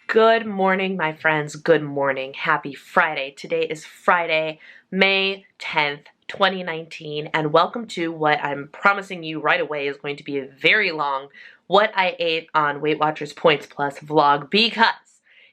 Good morning, my friends. Good morning. Happy Friday. Today is Friday, May 10th, 2019, and welcome to what I'm promising you right away is going to be a very long What I Ate on Weight Watchers Points Plus vlog because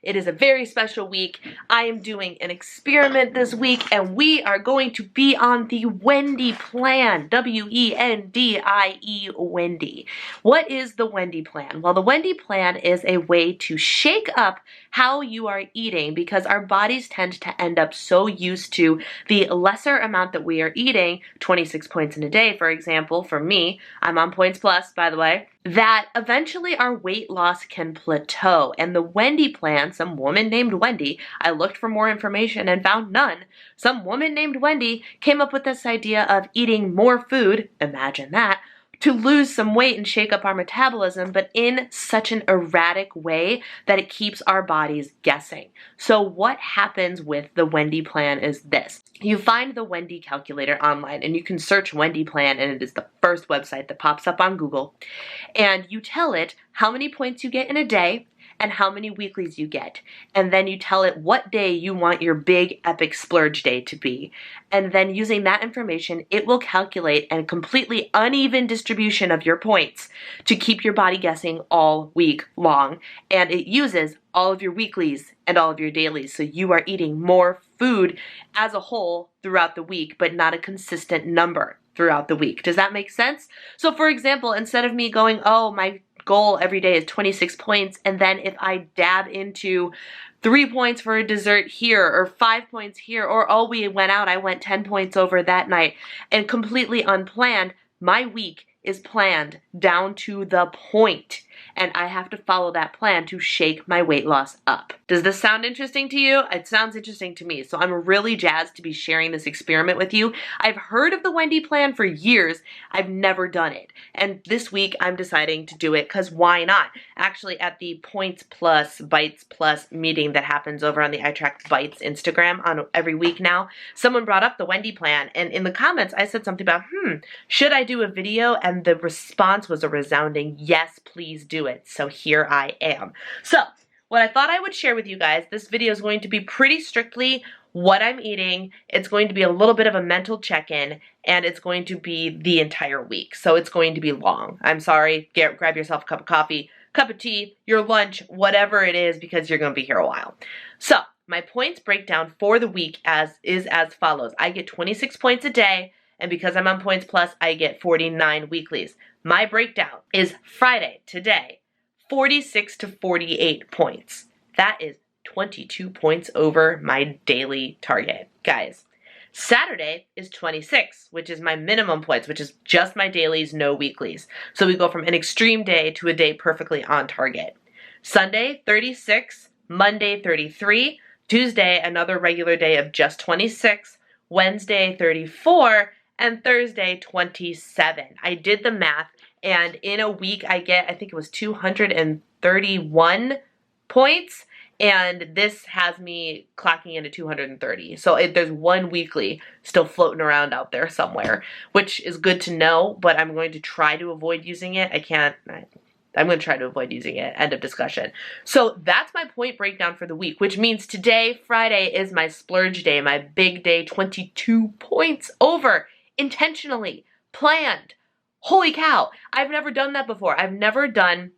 it is a very special week. I am doing an experiment this week, and we are going to be on the Wendie Plan. W-E-N-D-I-E, Wendy. What is the Wendie Plan? Well, the Wendie Plan is a way to shake up how you are eating because our bodies tend to end up so used to the lesser amount that we are eating, 26 points in a day, for example. For me, I'm on Points Plus, by the way, that eventually our weight loss can plateau. And the Wendie Plan, some woman named Wendy, I looked for more information and found none. Some woman named Wendy came up with this idea of eating more food, imagine that, to lose some weight and shake up our metabolism, but in such an erratic way that it keeps our bodies guessing. So what happens with the Wendie Plan is this. You find the Wendy calculator online and you can search Wendie Plan, and it is the first website that pops up on Google. And you tell it how many points you get in a day and how many weeklies you get. And then you tell it what day you want your big epic splurge day to be. And then using that information, it will calculate a completely uneven distribution of your points to keep your body guessing all week long. And it uses all of your weeklies and all of your dailies. So you are eating more food as a whole throughout the week, but not a consistent number throughout the week. Does that make sense? So for example, instead of me going, oh, my goal every day is 26 points, and then if I dab into 3 points for a dessert here or 5 points here, or oh, we went out, I went 10 points over that night, and completely unplanned, my week is planned down to the point, and I have to follow that plan to shake my weight loss up. Does this sound interesting to you? It sounds interesting to me, so I'm really jazzed to be sharing this experiment with you. I've heard of the Wendie Plan for years. I've never done it, and this week I'm deciding to do it because why not? Actually, at the Points Plus, Bites Plus meeting that happens over on the I Track Bites Instagram on every week now, someone brought up the Wendie Plan, and in the comments I said something about, should I do a video? And the response was a resounding, yes, please do it. So here I am. So what I thought I would share with you guys, this video is going to be pretty strictly what I'm eating. It's going to be a little bit of a mental check-in, and it's going to be the entire week. So it's going to be long. I'm sorry. Grab yourself a cup of coffee, cup of tea, your lunch, whatever it is, because you're going to be here a while. So my points breakdown for the week is as follows. I get 26 points a day, and because I'm on Points Plus, I get 49 weeklies. My breakdown is Friday, today, 46 to 48 points. That is 22 points over my daily target. Guys, Saturday is 26, which is my minimum points, which is just my dailies, no weeklies. So we go from an extreme day to a day perfectly on target. Sunday, 36, Monday, 33, Tuesday, another regular day of just 26, Wednesday, 34, and Thursday, 27. I did the math, and in a week I get, I think it was 231 points, and this has me clocking into 230. So there's one weekly still floating around out there somewhere, which is good to know, but I'm going to try to avoid using it. I'm going to try to avoid using it. End of discussion. So that's my point breakdown for the week, which means today, Friday, is my splurge day, my big day, 22 points over. Intentionally planned. Holy cow, I've never done that before. I've never done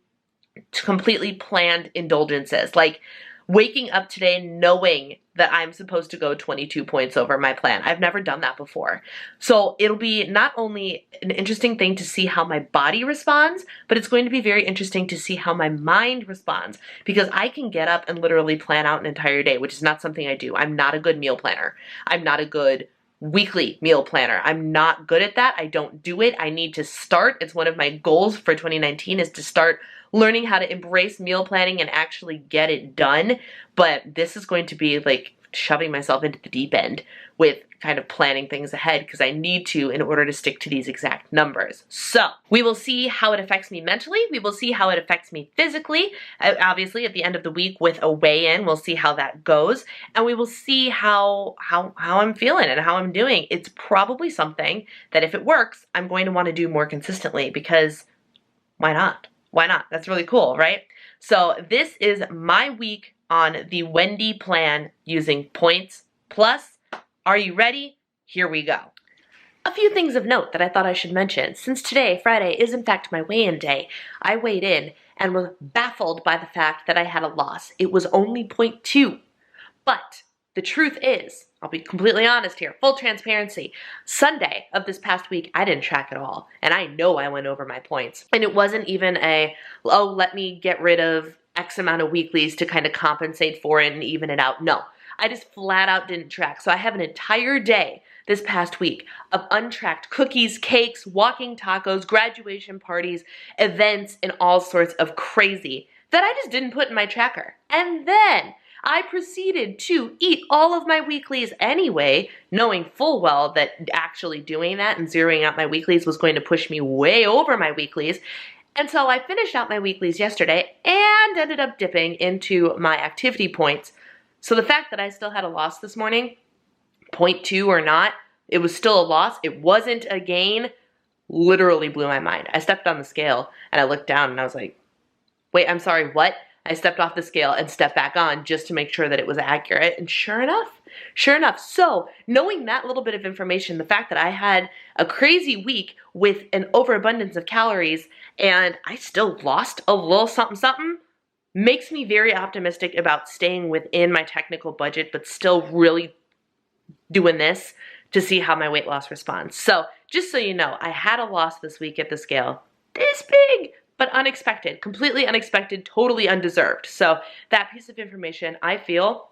completely planned indulgences, like waking up today knowing that I'm supposed to go 22 points over my plan. I've never done that before. So it'll be not only an interesting thing to see how my body responds, but it's going to be very interesting to see how my mind responds, because I can get up and literally plan out an entire day, which is not something I do. I'm not a good meal planner. I'm not a good weekly meal planner. I'm not good at that. I don't do it. I need to start. It's one of my goals for 2019 is to start learning how to embrace meal planning and actually get it done. But this is going to be like shoving myself into the deep end with kind of planning things ahead because I need to in order to stick to these exact numbers. So we will see how it affects me mentally. We will see how it affects me physically. Obviously, at the end of the week with a weigh-in, we'll see how that goes, and we will see how I'm feeling and how I'm doing. It's probably something that if it works, I'm going to want to do more consistently because why not? Why not? That's really cool, right? So this is my week on the Wendie Plan using points plus. Are you ready? Here we go. A few things of note that I thought I should mention. Since today, Friday, is in fact my weigh-in day, I weighed in and was baffled by the fact that I had a loss. It was only 0.2. But the truth is, I'll be completely honest here, full transparency, Sunday of this past week, I didn't track at all. And I know I went over my points. And it wasn't even let me get rid of X amount of weeklies to kind of compensate for it and even it out. No, I just flat out didn't track. So I have an entire day this past week of untracked cookies, cakes, walking tacos, graduation parties, events, and all sorts of crazy that I just didn't put in my tracker. And then I proceeded to eat all of my weeklies anyway, knowing full well that actually doing that and zeroing out my weeklies was going to push me way over my weeklies. And so I finished out my weeklies yesterday and ended up dipping into my activity points. So the fact that I still had a loss this morning, 0.2 or not, it was still a loss. It wasn't a gain. Literally blew my mind. I stepped on the scale and I looked down and I was like, wait, I'm sorry, what? I stepped off the scale and stepped back on just to make sure that it was accurate. And sure enough. So knowing that little bit of information, the fact that I had a crazy week with an overabundance of calories and I still lost a little something, makes me very optimistic about staying within my technical budget, but still really doing this to see how my weight loss responds. So just so you know, I had a loss this week at the scale, this big, but unexpected, completely unexpected, totally undeserved. So that piece of information, I feel,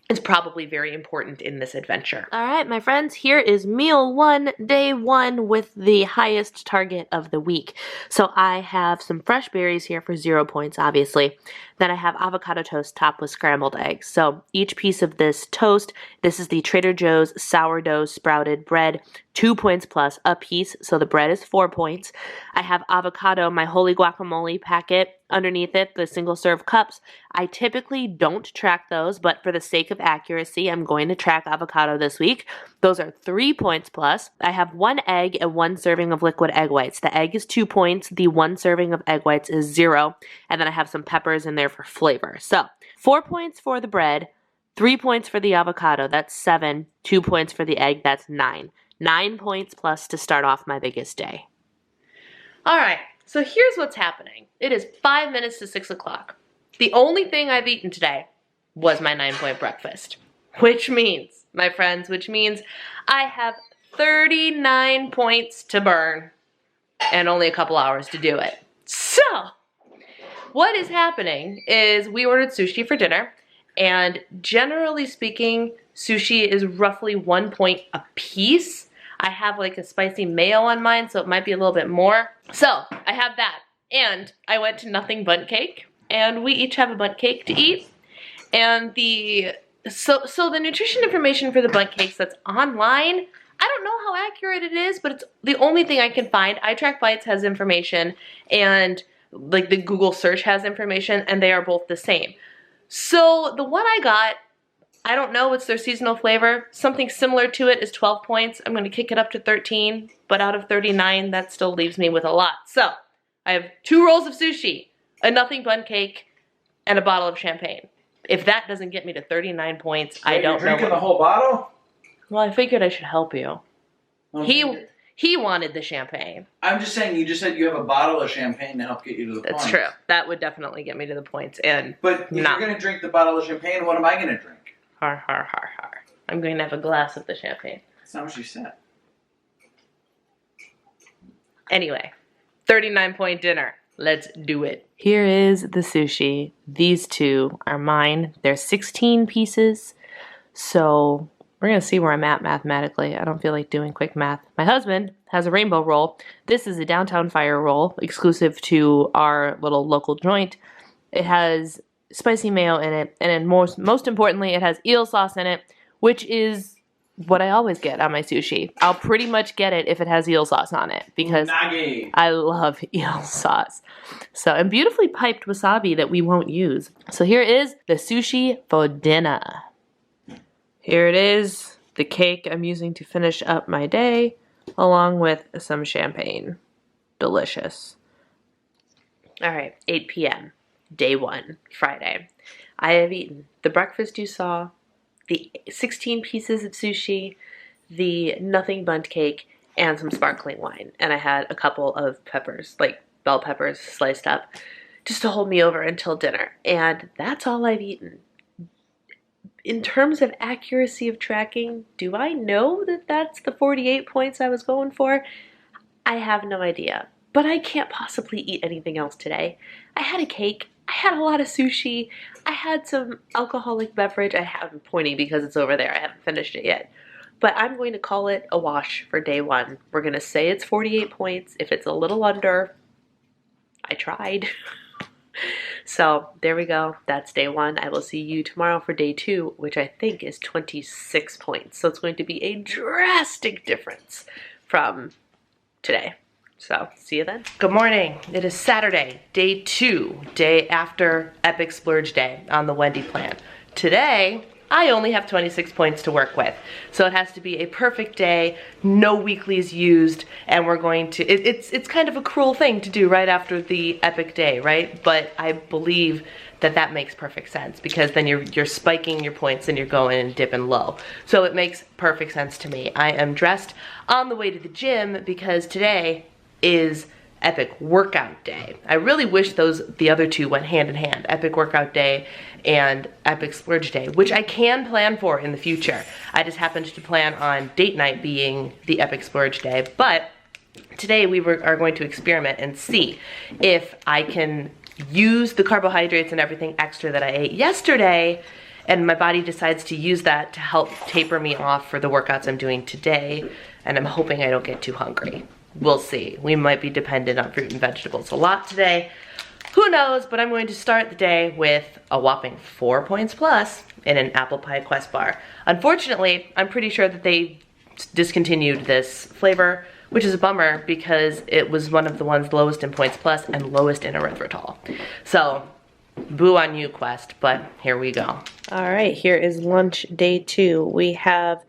is probably very important in this adventure. All right, my friends, here is meal one, day one, with the highest target of the week. So I have some fresh berries here for 0 points, obviously. Then I have avocado toast topped with scrambled eggs. So each piece of this toast, this is the Trader Joe's sourdough sprouted bread, 2 points plus a piece, so the bread is 4 points. I have avocado, my holy guacamole packet, underneath it, the single serve cups. I typically don't track those, but for the sake of accuracy, I'm going to track avocado this week. Those are 3 points plus. I have 1 egg and 1 serving of liquid egg whites. The egg is 2 points, the 1 serving of egg whites is 0, and then I have some peppers in there for flavor. So 4 points for the bread, 3 points for the avocado, that's 7, 2 points for the egg, that's 9. 9 points plus to start off my biggest day. All right, so here's what's happening. It is 5 minutes to 6 o'clock. The only thing I've eaten today was my 9-point breakfast, which means, my friends, I have 39 points to burn and only a couple hours to do it. So what is happening is we ordered sushi for dinner, and generally speaking, sushi is roughly 1 point a piece. I have like a spicy mayo on mine, so it might be a little bit more. So I have that, and I went to Nothing Bundt Cake, and we each have a bundt cake to eat. And so the nutrition information for the bundt cakes that's online, I don't know how accurate it is, but it's the only thing I can find. iTrack Bites has information, and like the Google search has information, and they are both the same. So the one I got, I don't know, it's their seasonal flavor. Something similar to it is 12 points. I'm going to kick it up to 13, but out of 39, that still leaves me with a lot. So I have 2 rolls of sushi, a Nothing Bundt Cake, and a bottle of champagne. If that doesn't get me to 39 points, I don't know. You're drinking the whole bottle? Well, I figured I should help you. He wanted the champagne. I'm just saying, you just said you have a bottle of champagne to help get you to the points. That's true. That would definitely get me to the points. But if you're going to drink the bottle of champagne, what am I going to drink? Har, har, har, har. I'm going to have a glass of the champagne. That's not what you said. Anyway, 39-point dinner. Let's do it. Here is the sushi. These 2 are mine. They're 16 pieces. So we're going to see where I'm at mathematically. I don't feel like doing quick math. My husband has a rainbow roll. This is a Downtown Fire roll, exclusive to our little local joint. It has spicy mayo in it, and then most importantly, it has eel sauce in it, which is what I always get on my sushi. I'll pretty much get it if it has eel sauce on it, because Nagi. I love eel sauce. So, and beautifully piped wasabi that we won't use. So here is the sushi for dinner. Here it is, the cake I'm using to finish up my day, along with some champagne. Delicious. All right, 8 p.m. day 1, Friday. I have eaten the breakfast you saw, the 16 pieces of sushi, the nothing bundt cake, and some sparkling wine. And I had a couple of peppers, like bell peppers sliced up, just to hold me over until dinner. And that's all I've eaten. In terms of accuracy of tracking, do I know that that's the 48 points I was going for? I have no idea, but I can't possibly eat anything else today. I had a cake, I had a lot of sushi, I had some alcoholic beverage. I'm pointing because it's over there, I haven't finished it yet. But I'm going to call it a wash for day 1. We're going to say it's 48 points. If it's a little under, I tried. So there we go. That's day 1. I will see you tomorrow for day 2, which I think is 26 points. So it's going to be a drastic difference from today. So see you then. Good morning. It is Saturday, day 2, day after Epic Splurge Day on the Wendie Plan. Today, I only have 26 points to work with. So it has to be a perfect day, no weeklies used, and we're going to, it's kind of a cruel thing to do right after the epic day, right? But I believe that that makes perfect sense because then you're spiking your points and you're going and dipping low. So it makes perfect sense to me. I am dressed on the way to the gym because today is Epic Workout Day. I really wish the other two went hand in hand, Epic Workout Day and Epic Splurge Day, which I can plan for in the future. I just happened to plan on date night being the Epic Splurge Day, but today we are going to experiment and see if I can use the carbohydrates and everything extra that I ate yesterday, and my body decides to use that to help taper me off for the workouts I'm doing today, and I'm hoping I don't get too hungry. We'll see. We might be dependent on fruit and vegetables a lot today. Who knows, but I'm going to start the day with a whopping 4 points plus in an apple pie Quest bar. Unfortunately, I'm pretty sure that they discontinued this flavor, which is a bummer because it was one of the ones lowest in points plus and lowest in erythritol. So, boo on you, Quest, but here we go. All right, here is lunch day 2. We have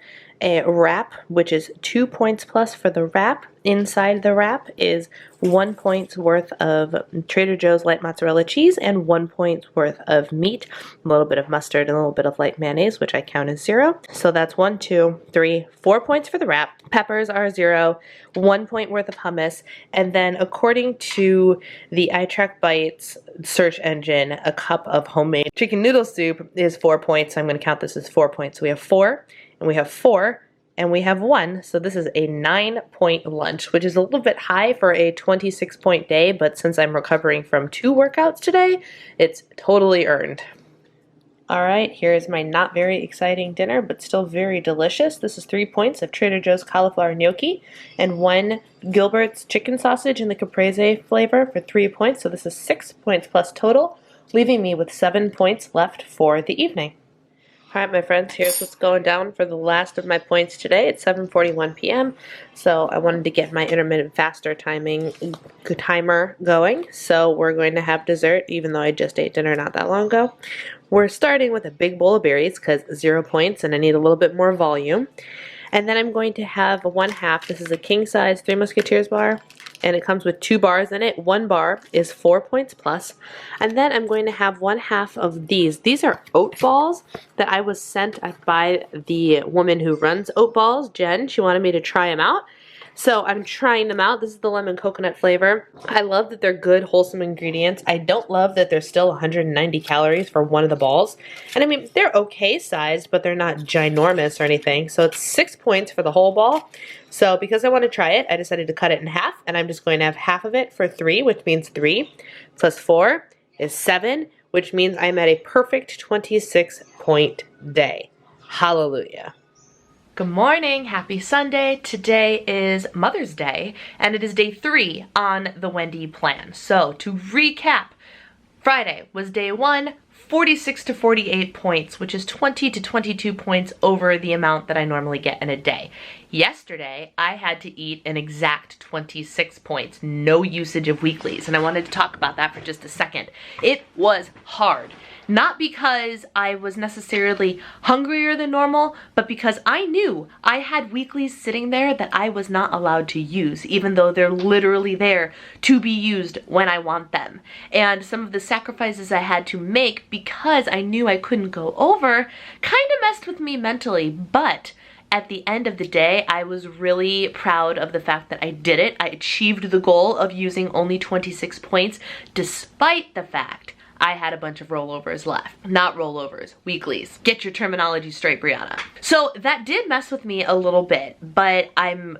a wrap, which is 2 points plus for the wrap. Inside the wrap is 1 point's worth of Trader Joe's light mozzarella cheese and 1 point's worth of meat, a little bit of mustard, and a little bit of light mayonnaise, which I count as 0. So that's 1, 2, 3, 4 points for the wrap. Peppers are 0, 1 point worth of hummus, and then according to the iTrack Bites search engine, a cup of homemade chicken noodle soup is 4 points. So I'm going to count this as 4 points. So we have 4, and we have 4, and we have 1, so this is a 9-point lunch, which is a little bit high for a 26-point day, but since I'm recovering from 2 workouts today, it's totally earned. All right, here is my not very exciting dinner, but still very delicious. This is 3 points of Trader Joe's cauliflower gnocchi and 1 Gilbert's chicken sausage in the caprese flavor for 3 points, so this is 6 points plus total, leaving me with 7 points left for the evening. All right, my friends, here's what's going down for the last of my points today. It's 7:41 p.m., so I wanted to get my intermittent faster timer going. So we're going to have dessert, even though I just ate dinner not that long ago. We're starting with a big bowl of berries because 0 points, and I need a little bit more volume. And then I'm going to have 1/2. This is a king-size Three Musketeers bar, and it comes with 2 bars in it. 1 bar is 4 points plus. And then I'm going to have 1/2 of these. These are oat balls that I was sent by the woman who runs Oat Balls, Jen. She wanted me to try them out. So I'm trying them out. This is the lemon coconut flavor. I love that they're good, wholesome ingredients. I don't love that they're still 190 calories for one of the balls. And I mean, they're okay sized, but they're not ginormous or anything. So it's 6 points for the whole ball. So because I want to try it, I decided to cut it in half, and I'm just going to have half of it for 3, which means 3 plus 4 is 7, which means I'm at a perfect 26-point day. Hallelujah. Good morning, happy Sunday. Today is Mother's Day, and it is day 3 on the Wendie Plan. So to recap, Friday was day 1, 46 to 48 points, which is 20 to 22 points over the amount that I normally get in a day. Yesterday, I had to eat an exact 26 points, no usage of weeklies, and I wanted to talk about that for just a second. It was hard. Not because I was necessarily hungrier than normal, but because I knew I had weeklies sitting there that I was not allowed to use, even though they're literally there to be used when I want them. And some of the sacrifices I had to make because I knew I couldn't go over kind of messed with me mentally, but at the end of the day, I was really proud of the fact that I did it. I achieved the goal of using only 26 points, despite the fact I had a bunch of rollovers left. Not rollovers, weeklies. Get your terminology straight, Brianna. So that did mess with me a little bit, but I'm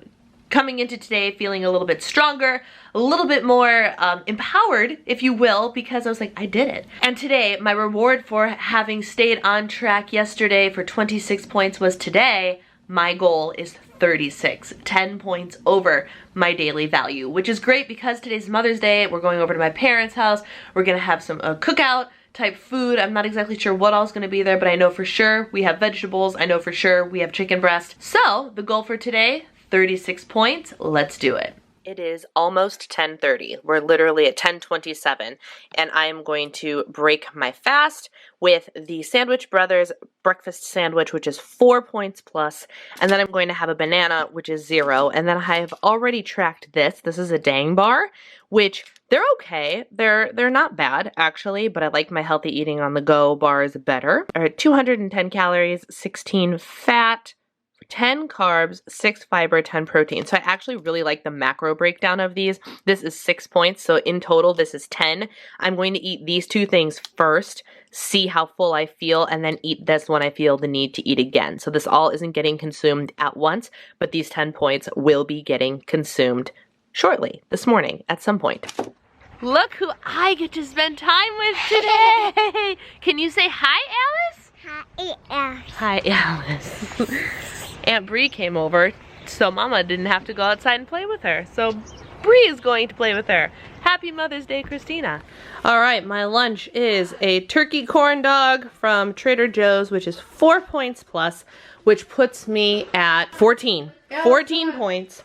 coming into today feeling a little bit stronger, a little bit more empowered, if you will, because I was like, I did it. And today, my reward for having stayed on track yesterday for 26 points was today, my goal is 36, 10 points over my daily value, which is great because today's Mother's Day. We're going over to my parents' house. We're gonna have some cookout type food. I'm not exactly sure what all's gonna be there, but I know for sure we have vegetables. I know for sure we have chicken breast. So the goal for today, 36 points. Let's do it. It is almost 10:30. We're literally at 10:27, and I am going to break my fast with the Sandwich Brothers breakfast sandwich, which is 4 points plus, and then I'm going to have a banana, which is 0, and then I have already tracked this. This is a Dang bar, which they're okay. They're not bad, actually, but I like my healthy eating on the go bars better. All right, 210 calories, 16 fat, 10 carbs, 6 fiber, 10 protein. So I actually really like the macro breakdown of these. This is 6 points, so in total this is 10. I'm going to eat these two things first, see how full I feel, and then eat this when I feel the need to eat again. So this all isn't getting consumed at once, but these 10 points will be getting consumed shortly, this morning, at some point. Look who I get to spend time with today! Can you say hi, Alice? Hi, Alice. Hi, Alice. Aunt Bree came over, so Mama didn't have to go outside and play with her. So Bree is going to play with her. Happy Mother's Day, Christina. All right, my lunch is a turkey corn dog from Trader Joe's, which is 4 points plus, which puts me at 14. 14 points.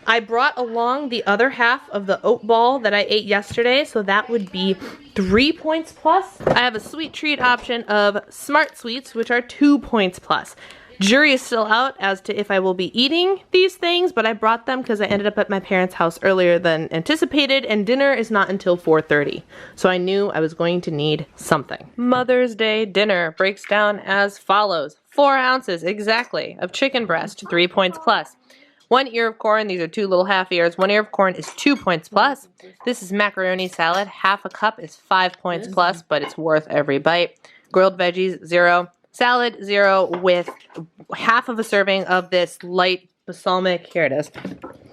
I brought along the other half of the oat ball that I ate yesterday, so that would be 3 points plus. I have a sweet treat option of Smart Sweets, which are 2 points plus. Jury is still out as to if I will be eating these things, but I brought them because I ended up at my parents' house earlier than anticipated, and dinner is not until 4:30. So I knew I was going to need something. Mother's Day dinner breaks down as follows. 4 ounces exactly of chicken breast, 3 points plus. 1 ear of corn, these are 2 little half ears. 1 ear of corn is 2 points plus. This is macaroni salad. Half a cup is 5 points plus, but it's worth every bite. Grilled veggies, 0. Salad, 0, with half of a serving of this light balsamic, here it is,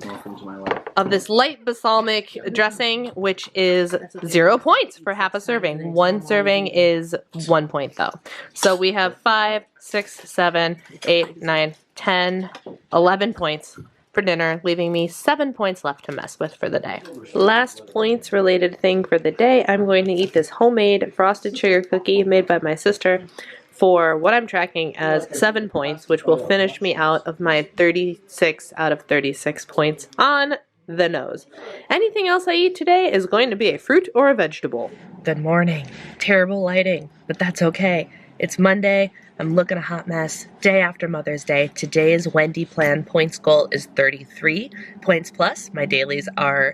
Welcome to my life. of this light balsamic dressing, which is 0 points for half a serving. 1 serving is 1 point though. So we have 5, 6, 7, 8, 9, 10, 11 points for dinner, leaving me 7 points left to mess with for the day. Last points related thing for the day, I'm going to eat this homemade frosted sugar cookie made by my sister for what I'm tracking as 7 points, which will finish me out of my 36 out of 36 points on the nose. Anything else I eat today is going to be a fruit or a vegetable. Good morning. Terrible lighting, but that's okay. It's Monday. I'm looking a hot mess. Day after Mother's Day. Today's Wendie Plan points goal is 33 points plus. My dailies are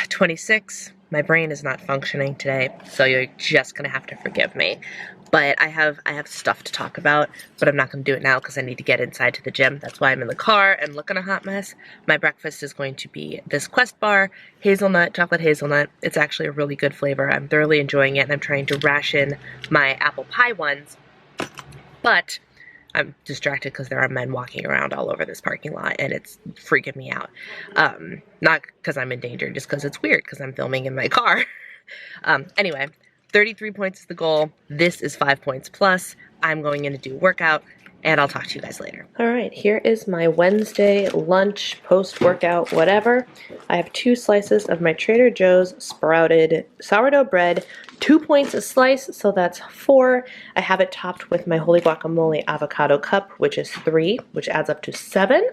26. My brain is not functioning today, so you're just gonna have to forgive me. But I have stuff to talk about, but I'm not going to do it now because I need to get inside to the gym. That's why I'm in the car and looking a hot mess. My breakfast is going to be this Quest bar, hazelnut, chocolate hazelnut. It's actually a really good flavor. I'm thoroughly enjoying it, and I'm trying to ration my apple pie ones. But I'm distracted because there are men walking around all over this parking lot, and it's freaking me out. Not because I'm in danger, just because it's weird because I'm filming in my car. Anyway. 33 points is the goal. This is 5 points plus. I'm going in to do workout, and I'll talk to you guys later. All right, here is my Wednesday lunch, post-workout, whatever. I have 2 slices of my Trader Joe's sprouted sourdough bread, 2 points a slice, so that's 4. I have it topped with my Holy Guacamole avocado cup, which is 3, which adds up to 7.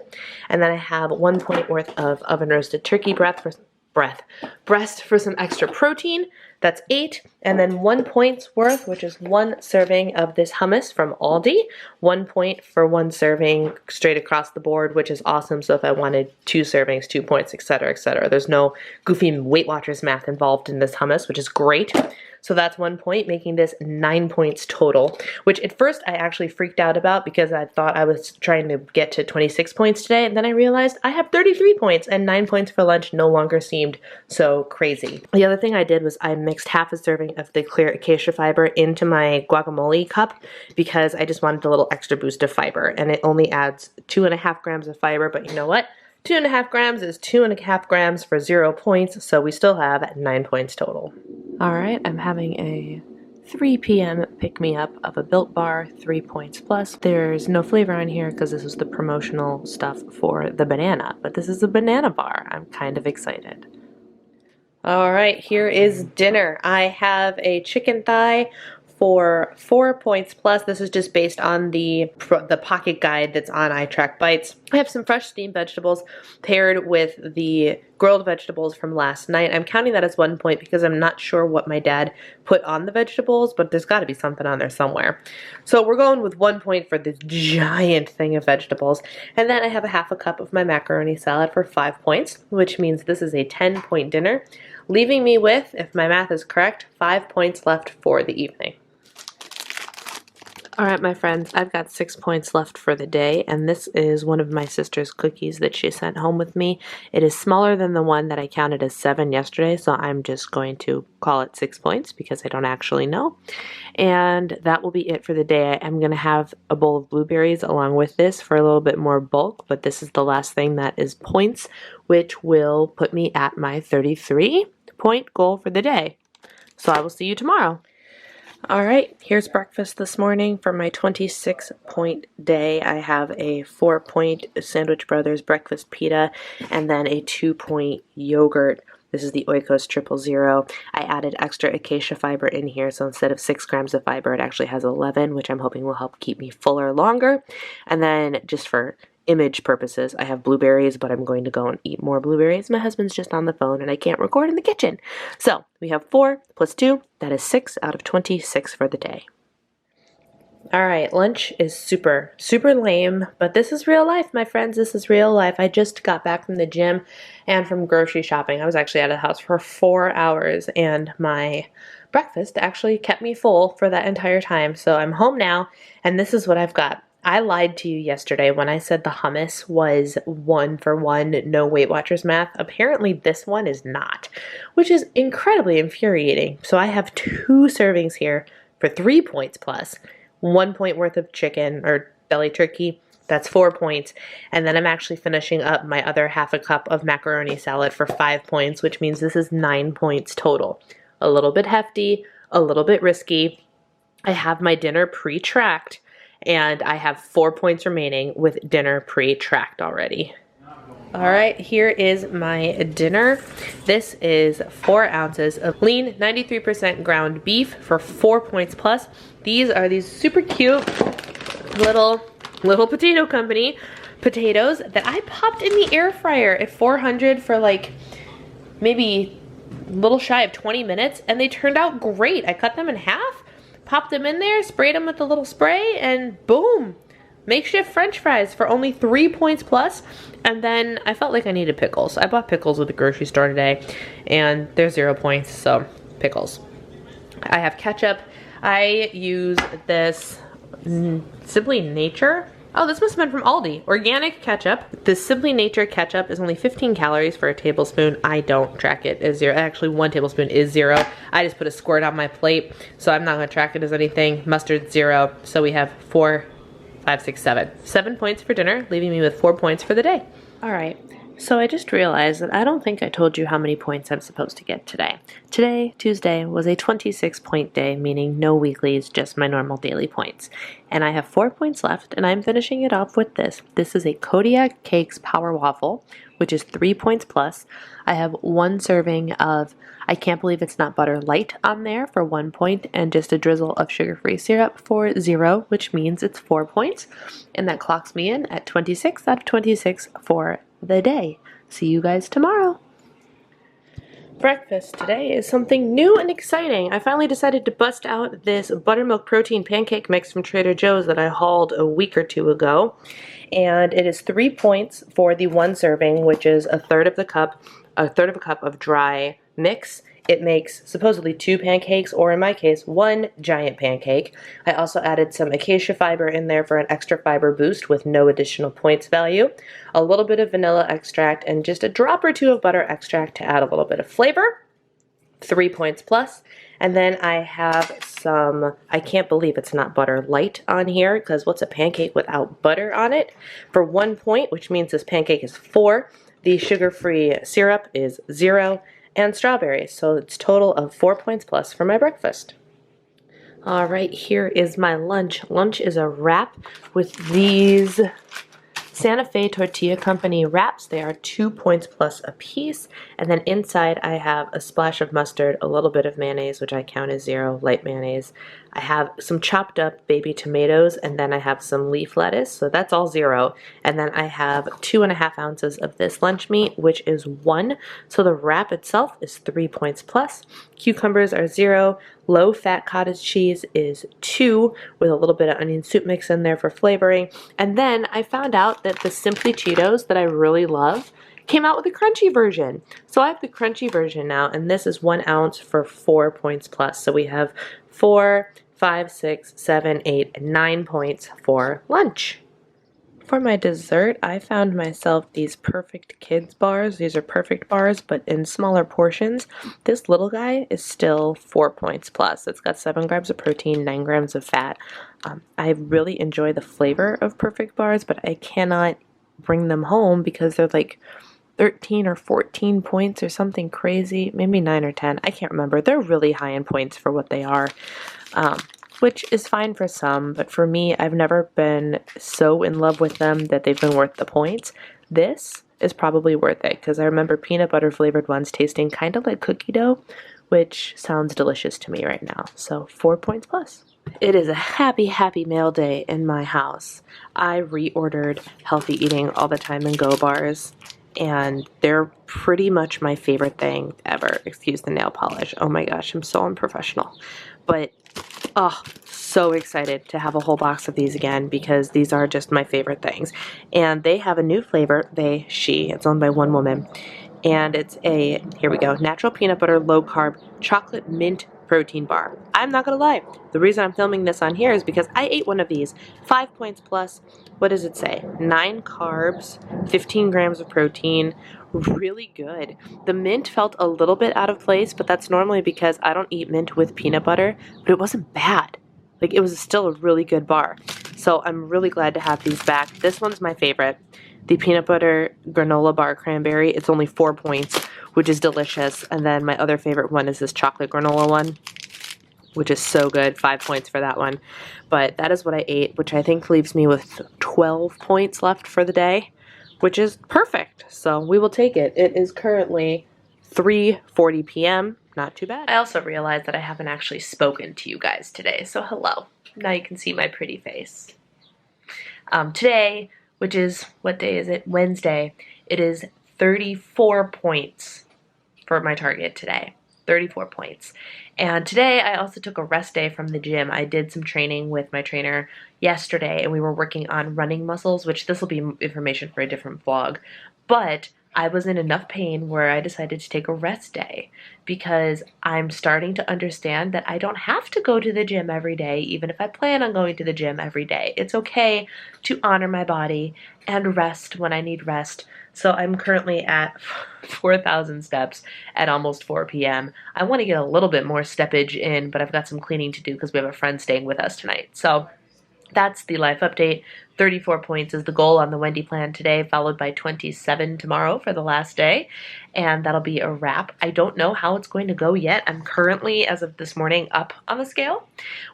And then I have 1 point worth of oven roasted turkey breast for breast for some extra protein. That's 8, and then 1 point's worth, which is 1 serving of this hummus from Aldi. 1 point for 1 serving straight across the board, which is awesome. So if I wanted 2 servings, 2 points, etc., etc. There's no goofy Weight Watchers math involved in this hummus, which is great. So that's 1 point, making this 9 points total, which at first I actually freaked out about because I thought I was trying to get to 26 points today, and then I realized I have 33 points, and 9 points for lunch no longer seemed so crazy. The other thing I did was I mixed half a serving of the clear acacia fiber into my guacamole cup because I just wanted a little extra boost of fiber, and it only adds 2.5 grams of fiber, but you know what? 2.5 grams is 2.5 grams for 0 points, so we still have 9 points total. All right, I'm having a 3 p.m. pick-me-up of a Built Bar, 3 points plus. There's no flavor on here because this is the promotional stuff for the banana, but this is a banana bar. I'm kind of excited. All right, here is dinner. I have a chicken thigh for 4 points plus. This is just based on the pocket guide that's on iTrack Bites. I have some fresh steamed vegetables paired with the grilled vegetables from last night. I'm counting that as 1 point because I'm not sure what my dad put on the vegetables, but there's got to be something on there somewhere. So we're going with 1 point for this giant thing of vegetables. And then I have a half a cup of my macaroni salad for 5 points, which means this is a 10-point dinner, leaving me with, if my math is correct, 5 points left for the evening. All right, my friends, I've got 6 points left for the day, and this is one of my sister's cookies that she sent home with me. It is smaller than the one that I counted as 7 yesterday, so I'm just going to call it 6 points because I don't actually know. And that will be it for the day. I'm going to have a bowl of blueberries along with this for a little bit more bulk, but this is the last thing that is points, which will put me at my 33-point goal for the day. So I will see you tomorrow. All right, here's breakfast this morning for my 26-point day. I have a 4-point Sandwich Brothers breakfast pita and then a 2-point yogurt. This is the Oikos 000. I added extra acacia fiber in here, so instead of 6 grams of fiber, it actually has 11, which I'm hoping will help keep me fuller longer. And then just for image purposes, I have blueberries, but I'm going to go and eat more blueberries. My husband's just on the phone and I can't record in the kitchen. So we have 4 plus 2, that is 6 out of 26 for the day. All right, lunch is super lame, but this is real life, my friends. This is real life. I just got back from the gym and from grocery shopping. I was actually out of the house for 4 hours, and my breakfast actually kept me full for that entire time. So I'm home now, and this is what I've got. I lied to you yesterday when I said the hummus was 1 for 1, no Weight Watchers math. Apparently this one is not, which is incredibly infuriating. So I have 2 servings here for 3 points plus, 1 point worth of chicken or belly turkey. That's 4 points. And then I'm actually finishing up my other half a cup of macaroni salad for 5 points, which means this is 9 points total. A little bit hefty, a little bit risky. I have my dinner pre-tracked, and I have 4 points remaining with dinner pre-tracked already. All right, here is my dinner. This is 4 ounces of lean 93% ground beef for 4 points plus. These are these super cute little potato company potatoes that I popped in the air fryer at 400 for like maybe a little shy of 20 minutes, and they turned out great. I cut them in half, popped them in there, sprayed them with a little spray, and boom, makeshift french fries for only 3 points plus. And then I felt like I needed pickles. I bought pickles at the grocery store today, and they're 0 points, so pickles. I have ketchup. I use this Simply Nature. Oh, this must have been from Aldi. Organic ketchup. This Simply Nature ketchup is only 15 calories for a tablespoon. I don't track it as 0. Actually, 1 tablespoon is 0. I just put a squirt on my plate, so I'm not going to track it as anything. Mustard, 0. So we have 4, 5, 6, 7. 7 points for dinner, leaving me with 4 points for the day. All right. So I just realized that I don't think I told you how many points I'm supposed to get today. Today, Tuesday, was a 26-point day, meaning no weeklies, just my normal daily points. And I have 4 points left, and I'm finishing it off with this. This is a Kodiak Cakes Power Waffle, which is 3 points plus. I have 1 serving of I Can't Believe It's Not Butter Light on there for 1 point, and just a drizzle of sugar-free syrup for 0, which means it's 4 points. And that clocks me in at 26 out of 26 for the day. See you guys tomorrow. Breakfast today is something new and exciting. I finally decided to bust out this buttermilk protein pancake mix from Trader Joe's that I hauled a week or two ago. And it is 3 points for the one serving, which is a third of a cup of dry mix. It makes supposedly 2 pancakes, or in my case, 1 giant pancake. I also added some acacia fiber in there for an extra fiber boost with no additional points value, a little bit of vanilla extract, and just a drop or 2 of butter extract to add a little bit of flavor. 3 points plus. And then I have some, I can't believe it's not butter light on here, because what's a pancake without butter on it? For 1 point, which means this pancake is 4. The sugar-free syrup is 0, and strawberries. So it's a total of 4 points plus for my breakfast. All right, here is my lunch. Lunch is a wrap with these Santa Fe Tortilla Company wraps. They are 2 points plus a piece. And then inside I have a splash of mustard, a little bit of mayonnaise, which I count as 0, light mayonnaise. I have some chopped up baby tomatoes, and then I have some leaf lettuce, so that's all 0. And then I have 2.5 ounces of this lunch meat, which is 1. So the wrap itself is 3 points plus. Cucumbers are 0. Low-fat cottage cheese is 2, with a little bit of onion soup mix in there for flavoring. And then I found out that the Simply Cheetos that I really love came out with a crunchy version. So I have the crunchy version now, and this is 1 ounce for 4 points plus. So we have 4, 5, 6, 7, 8, 9 points for lunch. For my dessert, I found myself these Perfect Kids bars. These are perfect bars, but in smaller portions. This little guy is still 4 points plus. It's got 7 grams of protein, 9 grams of fat. I really enjoy the flavor of perfect bars, but I cannot bring them home because they're like 13 or 14 points or something crazy. Maybe 9 or 10. I can't remember. They're really high in points for what they are. Which is fine for some, but for me, I've never been so in love with them that they've been worth the points. This is probably worth it, because I remember peanut butter flavored ones tasting kind of like cookie dough, which sounds delicious to me right now. So 4 points plus. It is a happy, happy mail day in my house. I reordered Healthy Eating All the Time and Go bars, and they're pretty much my favorite thing ever. Excuse the nail polish. Oh my gosh, I'm so unprofessional. But oh, so excited to have a whole box of these again, because these are just my favorite things. And they have a new flavor. It's owned by one woman. And it's a, here we go, natural peanut butter, low carb, chocolate mint protein bar. I'm not gonna lie. The reason I'm filming this on here is because I ate one of these. 5 points plus, what does it say? 9 carbs, 15 grams of protein. Really good. The mint felt a little bit out of place, but that's normally because I don't eat mint with peanut butter, but it wasn't bad. Like, it was still a really good bar. So I'm really glad to have these back. This one's my favorite. The peanut butter granola bar cranberry. It's only 4 points, which is delicious. And then my other favorite one is this chocolate granola one, which is so good. 5 points for that one. But that is what I ate, which I think leaves me with 12 points left for the day, which is perfect. So we will take it. It is currently 3:40 p.m. Not too bad. I also realized that I haven't actually spoken to you guys today. So hello. Now you can see my pretty face. Today, which is, what day is it? Wednesday. It is 34 points for my target today. 34 points. And today I also took a rest day from the gym. I did some training with my trainer yesterday, and we were working on running muscles, which this will be information for a different vlog. But I was in enough pain where I decided to take a rest day, because I'm starting to understand that I don't have to go to the gym every day, even if I plan on going to the gym every day. It's okay to honor my body and rest when I need rest. So I'm currently at 4,000 steps at almost 4 p.m. I want to get a little bit more steppage in, but I've got some cleaning to do because we have a friend staying with us tonight. So that's the life update. 34 points is the goal on the Wendie Plan today, followed by 27 tomorrow for the last day, and that'll be a wrap. I don't know how it's going to go yet. I'm currently, as of this morning, up on the scale,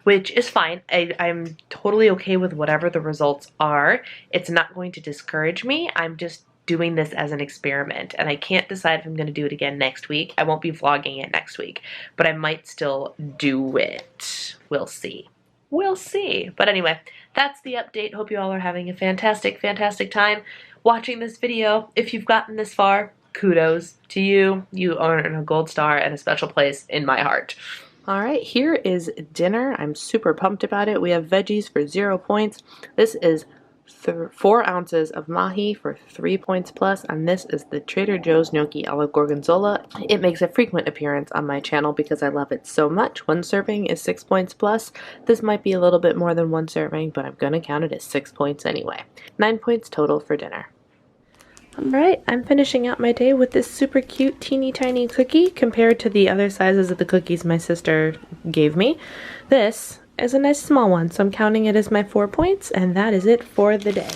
which is fine. I'm totally okay with whatever the results are. It's not going to discourage me. I'm just doing this as an experiment, and I can't decide if I'm going to do it again next week. I won't be vlogging it next week, but I might still do it. We'll see. We'll see. But anyway, that's the update. Hope you all are having a fantastic, fantastic time watching this video. If you've gotten this far, kudos to you. You earn a gold star and a special place in my heart. All right, here is dinner. I'm super pumped about it. We have veggies for 0 points. This is 4 ounces of mahi for 3 points plus, and this is the Trader Joe's gnocchi alla gorgonzola. It makes a frequent appearance on my channel because I love it so much. 1 serving is 6 points plus. This might be a little bit more than 1 serving, but I'm gonna count it as 6 points anyway. 9 points total for dinner. Alright, I'm finishing out my day with this super cute teeny tiny cookie compared to the other sizes of the cookies my sister gave me. This is a nice small one, so I'm counting it as my 4 points, and that is it for the day.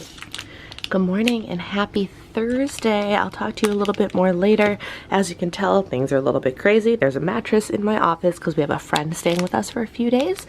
Good morning and happy Thursday. I'll talk to you a little bit more later. As you can tell, things are a little bit crazy. There's a mattress in my office because we have a friend staying with us for a few days.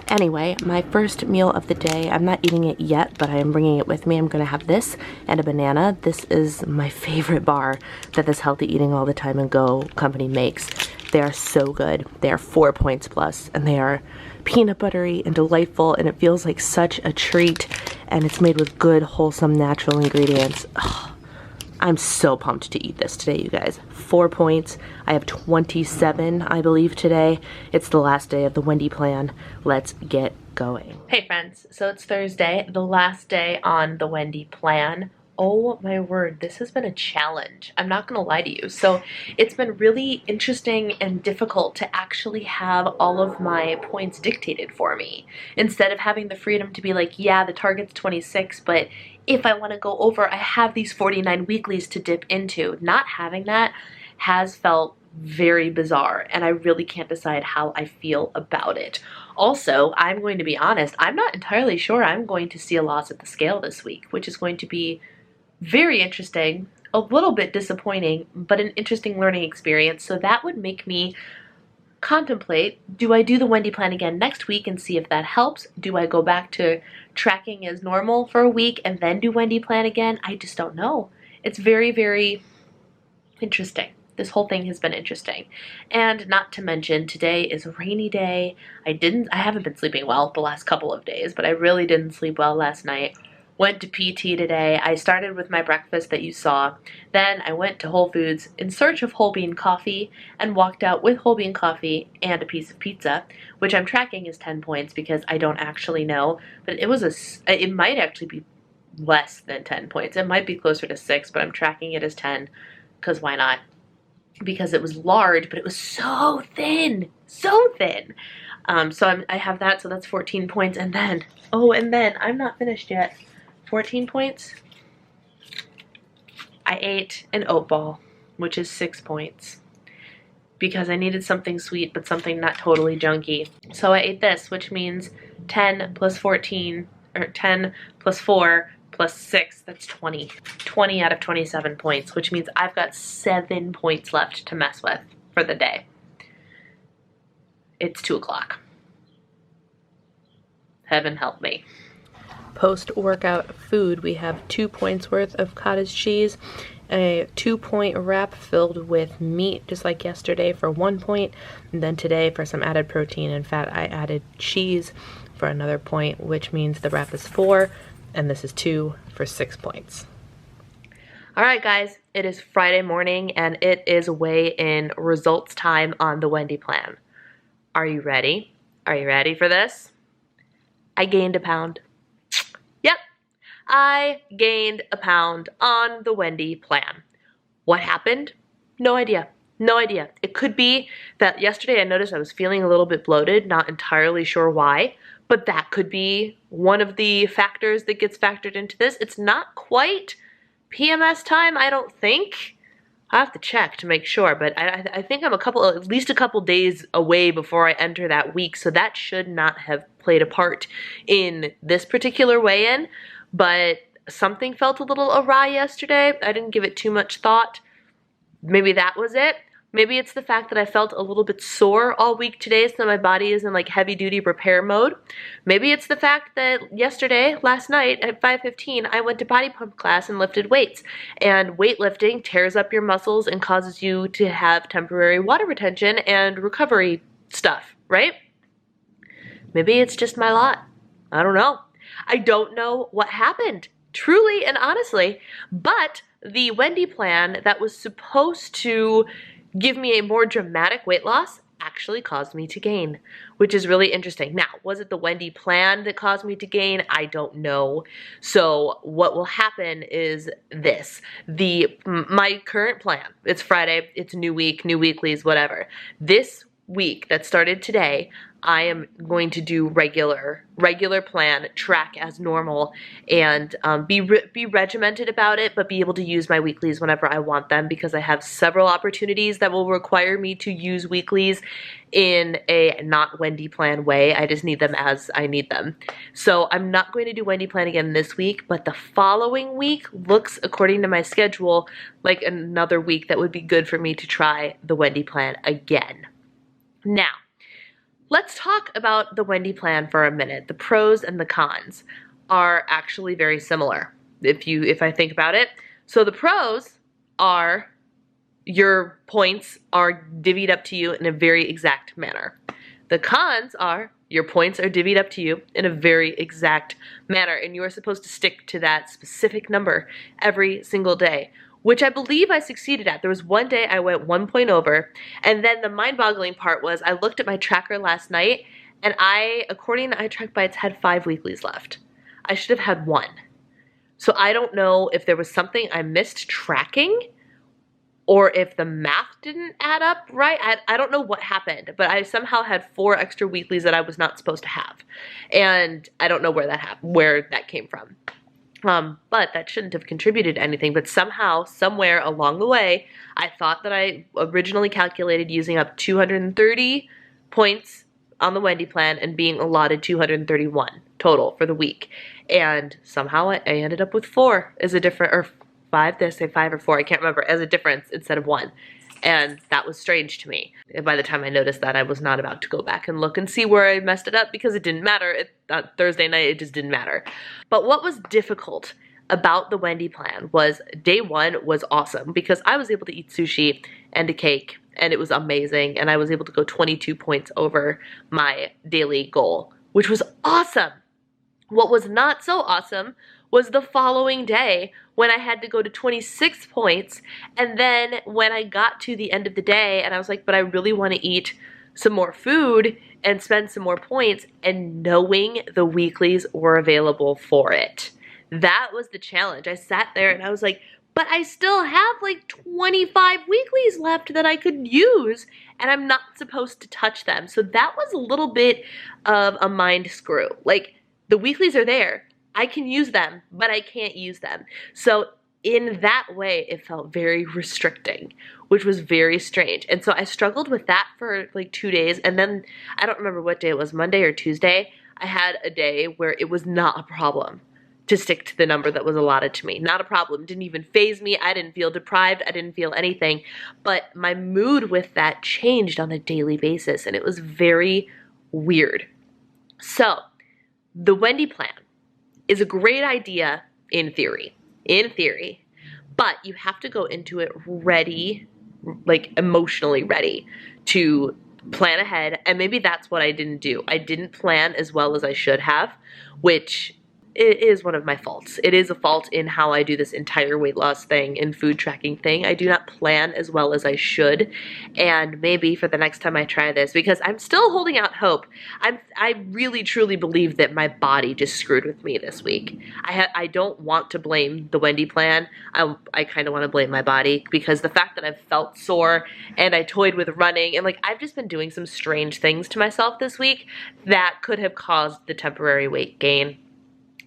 Anyway, my first meal of the day, I'm not eating it yet, but I am bringing it with me. I'm going to have this and a banana. This is my favorite bar that this Healthy Eating All the Time and Go company makes. They are so good. They are 4 points plus, and they are peanut buttery and delightful, and it feels like such a treat, and it's made with good, wholesome, natural ingredients. Ugh. I'm so pumped to eat this today, you guys. 4 points. I have 27, I believe, today. It's the last day of the Wendie Plan. Let's get going. Hey friends, so it's Thursday, the last day on the Wendie Plan. Oh my word, this has been a challenge. I'm not gonna lie to you. So it's been really interesting and difficult to actually have all of my points dictated for me. Instead of having the freedom to be like, yeah, the target's 26, but if I wanna go over, I have these 49 weeklies to dip into. Not having that has felt very bizarre, and I really can't decide how I feel about it. Also, I'm going to be honest, I'm not entirely sure I'm going to see a loss at the scale this week, which is going to be very interesting, a little bit disappointing, but an interesting learning experience. So that would make me contemplate, do I do the Wendie Plan again next week and see if that helps? Do I go back to tracking as normal for a week and then do Wendie Plan again? I just don't know. It's very, very interesting. This whole thing has been interesting. And not to mention, today is a rainy day. I haven't been sleeping well the last couple of days, but I really didn't sleep well last night. Went to PT today. I started with my breakfast that you saw. Then I went to Whole Foods in search of whole bean coffee and walked out with whole bean coffee and a piece of pizza, which I'm tracking as 10 points because I don't actually know. But it might actually be less than 10 points. It might be closer to 6, but I'm tracking it as 10 because why not? Because it was large, but it was so thin, so thin. So I have that, so that's 14 points. And then I'm not finished yet. 14 points. I ate an oat ball, which is 6 points, because I needed something sweet, but something not totally junky. So I ate this, which means 10 plus 14, or 10 plus 4 plus 6, that's 20. 20 out of 27 points, which means I've got 7 points left to mess with for the day. It's 2 o'clock. Heaven help me. Post-workout food, we have 2 points worth of cottage cheese, a 2-point wrap filled with meat, just like yesterday, for 1 point, and then today for some added protein and fat, I added cheese for another point, which means the wrap is 4, and this is 2 for 6 points. All right, guys, it is Friday morning, and it is weigh-in results time on the Wendie Plan. Are you ready? Are you ready for this? I gained a pound. Yep, I gained a pound on the Wendie Plan. What happened? No idea. No idea. It could be that yesterday I noticed I was feeling a little bit bloated, not entirely sure why, but that could be one of the factors that gets factored into this. It's not quite PMS time, I don't think. I have to check to make sure, but I think I'm at least a couple days away before I enter that week, so that should not have played a part in this particular weigh-in, but something felt a little awry yesterday. I didn't give it too much thought. Maybe that was it. Maybe it's the fact that I felt a little bit sore all week today, so my body is in like heavy-duty repair mode. Maybe it's the fact that last night at 5:15, I went to body pump class and lifted weights. And weightlifting tears up your muscles and causes you to have temporary water retention and recovery stuff, right? Maybe it's just my lot. I don't know. I don't know what happened, truly and honestly, but the Wendy plan that was supposed to give me a more dramatic weight loss actually caused me to gain, which is really interesting. Now, was it the Wendy plan that caused me to gain? I don't know. So what will happen is this. My current plan, it's Friday, it's new week, new weeklies, whatever. This week that started today, I am going to do regular plan, track as normal, and be regimented about it, but be able to use my weeklies whenever I want them, because I have several opportunities that will require me to use weeklies in a not Wendy plan way. I just need them as I need them. So I'm not going to do Wendy plan again this week, but the following week looks, according to my schedule, like another week that would be good for me to try the Wendy plan again. Now, let's talk about the Wendy plan for a minute. The pros and the cons are actually very similar, if I think about it. So the pros are your points are divvied up to you in a very exact manner. The cons are your points are divvied up to you in a very exact manner, and you are supposed to stick to that specific number every single day, which I believe I succeeded at. There was one day I went 1 point over, and then the mind-boggling part was I looked at my tracker last night, and according to iTrackBites, had 5 weeklies left. I should have had 1. So I don't know if there was something I missed tracking, or if the math didn't add up right. I don't know what happened, but I somehow had 4 extra weeklies that I was not supposed to have, and I don't know where that came from. But that shouldn't have contributed to anything, but somehow, somewhere along the way, I thought that I originally calculated using up 230 points on the Wendy plan and being allotted 231 total for the week. And somehow I ended up with 4 as a different, or 5, did I say 5 or 4? I can't remember, as a difference instead of 1. And that was strange to me. And by the time I noticed that, I was not about to go back and look and see where I messed it up, because it didn't matter. Thursday night, it just didn't matter. But what was difficult about the Wendy plan was day 1 was awesome, because I was able to eat sushi and a cake, and it was amazing. And I was able to go 22 points over my daily goal, which was awesome. What was not so awesome was the following day, when I had to go to 26 points, and then when I got to the end of the day and I was like, but I really want to eat some more food and spend some more points, and knowing the weeklies were available for it. That was the challenge. I sat there and I was like, but I still have like 25 weeklies left that I could use, and I'm not supposed to touch them. So that was a little bit of a mind screw. Like, the weeklies are there. I can use them, but I can't use them. So in that way, it felt very restricting, which was very strange. And so I struggled with that for like 2 days. And then I don't remember what day it was, Monday or Tuesday. I had a day where it was not a problem to stick to the number that was allotted to me. Not a problem. Didn't even faze me. I didn't feel deprived. I didn't feel anything. But my mood with that changed on a daily basis, and it was very weird. So the Wendy plan is a great idea in theory, but you have to go into it ready, like emotionally ready to plan ahead. And maybe that's what I didn't do. I didn't plan as well as I should have, which it is one of my faults. It is a fault in how I do this entire weight loss thing and food tracking thing. I do not plan as well as I should, and maybe for the next time I try this, because I'm still holding out hope. I really truly believe that my body just screwed with me this week. I don't want to blame the Wendy plan. I kind of want to blame my body, because the fact that I've felt sore and I toyed with running, and like I've just been doing some strange things to myself this week that could have caused the temporary weight gain.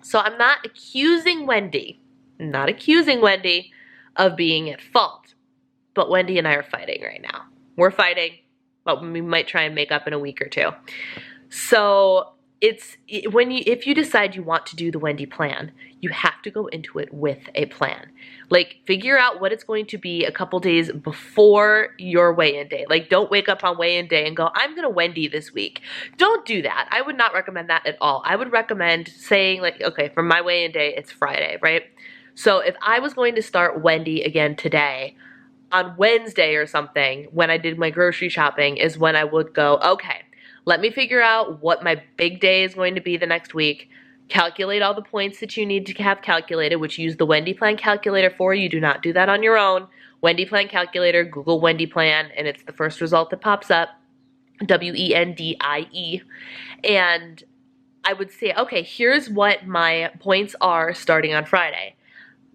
So I'm not accusing Wendy of being at fault, but Wendy and I are fighting right now. We're fighting, but we might try and make up in a week or 2. So if you decide you want to do the Wendy plan, you have to go into it with a plan. Like, figure out what it's going to be a couple days before your weigh-in day. Like, don't wake up on weigh-in day and go, I'm gonna Wendy this week. Don't do that. I would not recommend that at all. I would recommend saying, like, okay, for my weigh-in day, it's Friday, right? So if I was going to start Wendy again today, on Wednesday or something, when I did my grocery shopping, is when I would go, okay, let me figure out what my big day is going to be the next week. calculate all the points that you need to have calculated, which use the Wendie Plan calculator for. You do not do that on your own. Wendie Plan calculator, Google Wendie Plan, and it's the first result that pops up, Wendie. And I would say, okay, here's what my points are starting on Friday.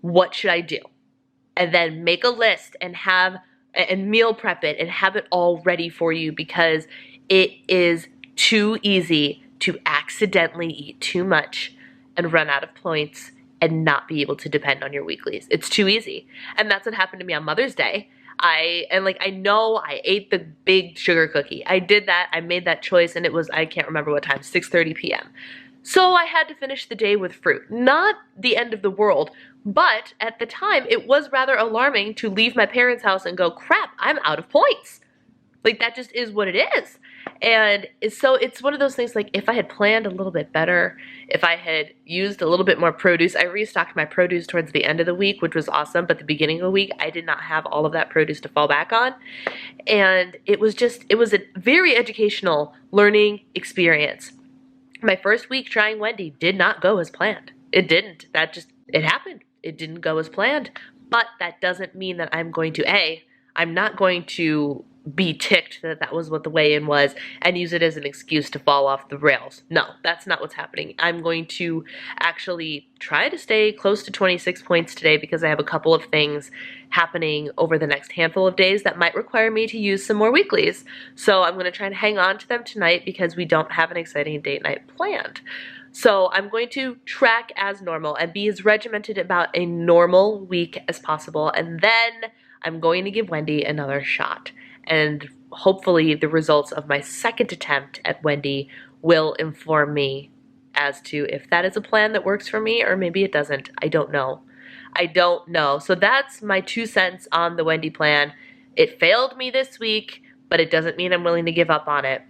What should I do? And then make a list and meal prep it and have it all ready for you, because it is too easy to accidentally eat too much and run out of points and not be able to depend on your weeklies. It's too easy. And that's what happened to me on Mother's Day. I know I ate the big sugar cookie. I did that. I made that choice, and it was, I can't remember what time, 6:30 p.m. So I had to finish the day with fruit. Not the end of the world, but at the time it was rather alarming to leave my parents' house and go, crap, I'm out of points. Like, that just is what it is. And so it's one of those things, like, if I had planned a little bit better, if I had used a little bit more produce. I restocked my produce towards the end of the week, which was awesome, but the beginning of the week, I did not have all of that produce to fall back on. And it was a very educational learning experience. My first week trying Wendy did not go as planned. It didn't. It happened. It didn't go as planned. But that doesn't mean that I'm not going to be ticked that that was what the weigh-in was and use it as an excuse to fall off the rails. No, that's not what's happening. I'm going to actually try to stay close to 26 points today, because I have a couple of things happening over the next handful of days that might require me to use some more weeklies. So I'm going to try and hang on to them tonight, because we don't have an exciting date night planned. So I'm going to track as normal and be as regimented about a normal week as possible. And then I'm going to give Wendy another shot. And hopefully the results of my second attempt at Wendy will inform me as to if that is a plan that works for me, or maybe it doesn't. I don't know. So that's my 2 cents on the Wendie Plan. It failed me this week, but it doesn't mean I'm willing to give up on it.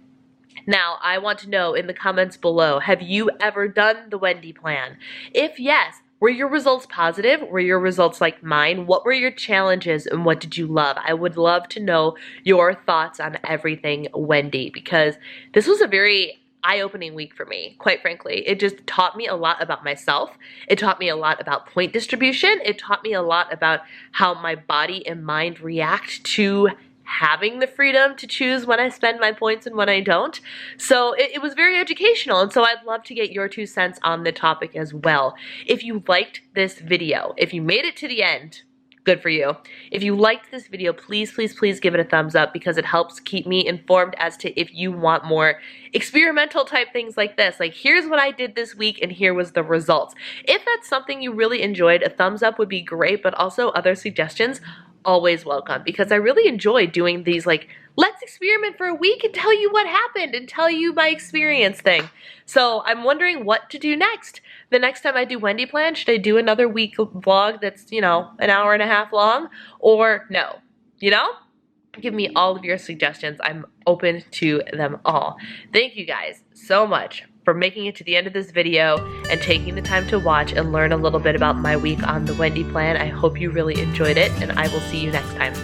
Now, I want to know in the comments below, have you ever done the Wendie Plan? If yes, were your results positive? Were your results like mine? What were your challenges, and what did you love? I would love to know your thoughts on everything Wendy, because this was a very eye-opening week for me, quite frankly. It just taught me a lot about myself. It taught me a lot about point distribution. It taught me a lot about how my body and mind react to having the freedom to choose when I spend my points and when I don't. So it was very educational, and so I'd love to get your 2 cents on the topic as well. If you liked this video, if you made it to the end, good for you. If you liked this video, please, please, please give it a thumbs up, because it helps keep me informed as to if you want more experimental type things like this. Like, here's what I did this week and here was the results. If that's something you really enjoyed, a thumbs up would be great, but also other suggestions, always welcome, because I really enjoy doing these, like, let's experiment for a week and tell you what happened and tell you my experience thing. So I'm wondering what to do next. The next time I do Wendie Plan, should I do another week vlog that's, an hour and a half long, or no? Give me all of your suggestions. I'm open to them all. Thank you guys so much for making it to the end of this video and taking the time to watch and learn a little bit about my week on the Wendie Plan. I hope you really enjoyed it, and I will see you next time.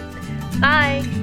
Bye!